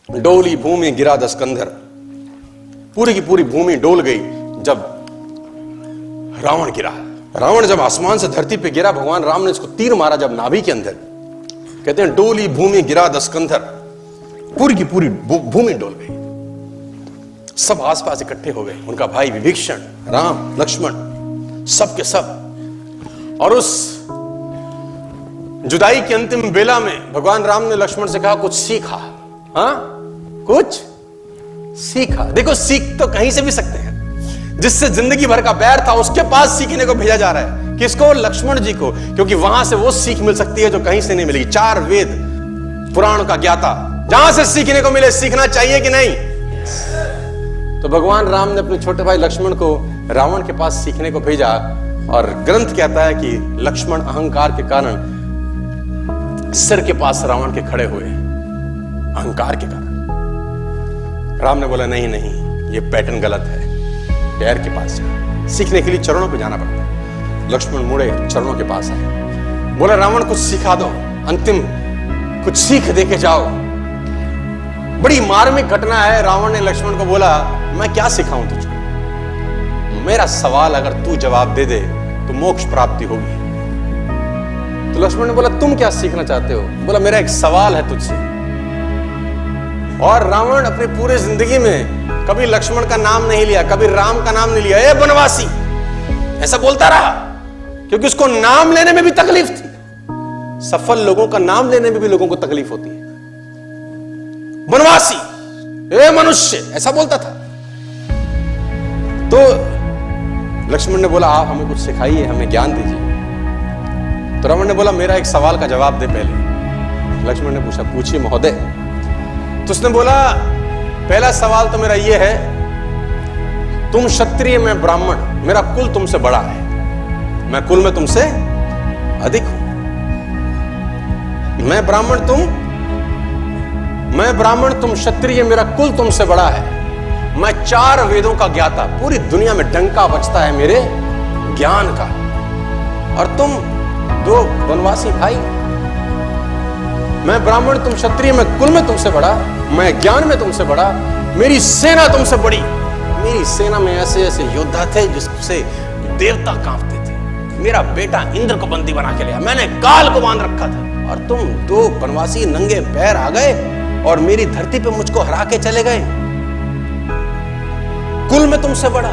डोली भूमि गिरा दस्कंधर, पूरी की पूरी भूमि डोल गई जब रावण गिरा। रावण जब आसमान से धरती पे गिरा, भगवान राम ने इसको तीर मारा जब नाभि के अंदर। कहते हैं डोली भूमि गिरा दस्कंधर, पूरी की पूरी भूमि डोल गई। सब आसपास इकट्ठे हो गए, उनका भाई विभीषण, राम, लक्ष्मण, सब के सब। और उस जुदाई की अंतिम बेला में भगवान राम ने लक्ष्मण से कहा कुछ सीखा। हाँ, कुछ सीखा। देखो, सीख तो कहीं से भी सकते हैं। जिससे जिंदगी भर का बैर था उसके पास सीखने को भेजा जा रहा है। किसको? लक्ष्मण जी को, क्योंकि वहां से वो सीख मिल सकती है जो कहीं से नहीं मिलेगी। 4 वेद पुराण का ज्ञाता, जहां से सीखने को मिले। सीखना चाहिए कि नहीं? तो भगवान राम ने अपने छोटे भाई लक्ष्मण को रावण के पास सीखने को भेजा। और ग्रंथ कहता है कि लक्ष्मण अहंकार के कारण सिर के पास रावण के खड़े हुए, अहंकार के कारण। राम ने बोला नहीं नहीं, ये पैटर्न गलत है, पैर के पास जा। सीखने के लिए चरणों पे जाना पड़ता है। लक्ष्मण मुड़े, चरणों के पास आए, बोला रावण कुछ सिखा दो, अंतिम कुछ सीख दे के जाओ। बड़ी मार्मिक घटना है। रावण ने लक्ष्मण को बोला मैं क्या सिखाऊं तुझको? मेरा सवाल अगर तू जवाब दे दे तो मोक्ष प्राप्ति होगी। तो लक्ष्मण ने बोला तुम क्या सीखना चाहते हो? बोला मेरा एक सवाल है तुझसे। और रावण अपनी पूरी जिंदगी में कभी लक्ष्मण का नाम नहीं लिया, कभी राम का नाम नहीं लिया। ए बनवासी, ऐसा बोलता रहा, क्योंकि उसको नाम लेने में भी तकलीफ थी। सफल लोगों का नाम लेने में भी लोगों को तकलीफ होती है। बनवासी, ए मनुष्य, ऐसा बोलता था। तो लक्ष्मण ने बोला आप हमें कुछ सिखाइए, हमें ज्ञान दीजिए। तो रावण ने बोला मेरा एक सवाल का जवाब दे पहले। लक्ष्मण ने पूछा पूछिए महोदय। तो उसने बोला पहला सवाल तो मेरा यह है, तुम क्षत्रिय, मैं ब्राह्मण, मेरा कुल तुमसे बड़ा है, मैं कुल में तुमसे अधिक हूं। मैं ब्राह्मण, तुम क्षत्रिय, मेरा कुल तुमसे बड़ा है। मैं 4 वेदों का ज्ञाता, पूरी दुनिया में डंका बजता है मेरे ज्ञान का। और तुम 2 वनवासी भाई। मैं ब्राह्मण, तुम क्षत्रिय, मैं कुल में तुमसे बड़ा, मैं ज्ञान में तुमसे बड़ा, मेरी सेना तुमसे बड़ी। मेरी सेना में ऐसे ऐसे योद्धा थे जिससे देवता कांपते थे। मेरा बेटा इंद्र को बंदी बना के लिया, मैंने काल को बांध रखा था। और तुम 2 वनवासी नंगे पैर आ गए और मेरी धरती पे मुझको हरा के चले गए। कुल में तुमसे बड़ा,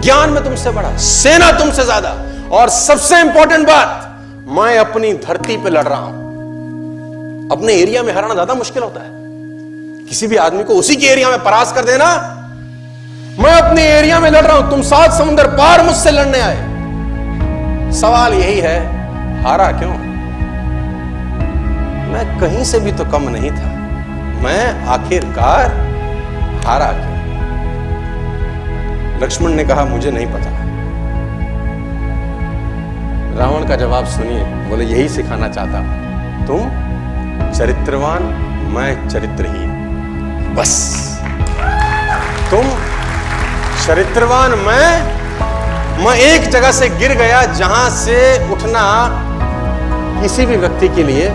ज्ञान में तुमसे बड़ा, सेना तुमसे ज्यादा, और सबसे इंपॉर्टेंट बात, मैं अपनी धरती पे लड़ रहा हूं। अपने एरिया में हराना ज्यादा मुश्किल होता है। किसी भी आदमी को उसी के एरिया में परास्त कर देना। मैं अपने एरिया में लड़ रहा हूं, तुम 7 समुद्र पार मुझसे लड़ने आए। सवाल यही है, हारा क्यों? मैं कहीं से भी तो कम नहीं था, मैं आखिरकार हारा क्यों? लक्ष्मण ने कहा मुझे नहीं पता। रावण का जवाब सुनिए, बोले यही सिखाना चाहता हूं, तुम चरित्रवान, मैं चरित्रहीन। बस तुम चरित्रवान, मैं एक जगह से गिर गया जहां से उठना किसी भी व्यक्ति के लिए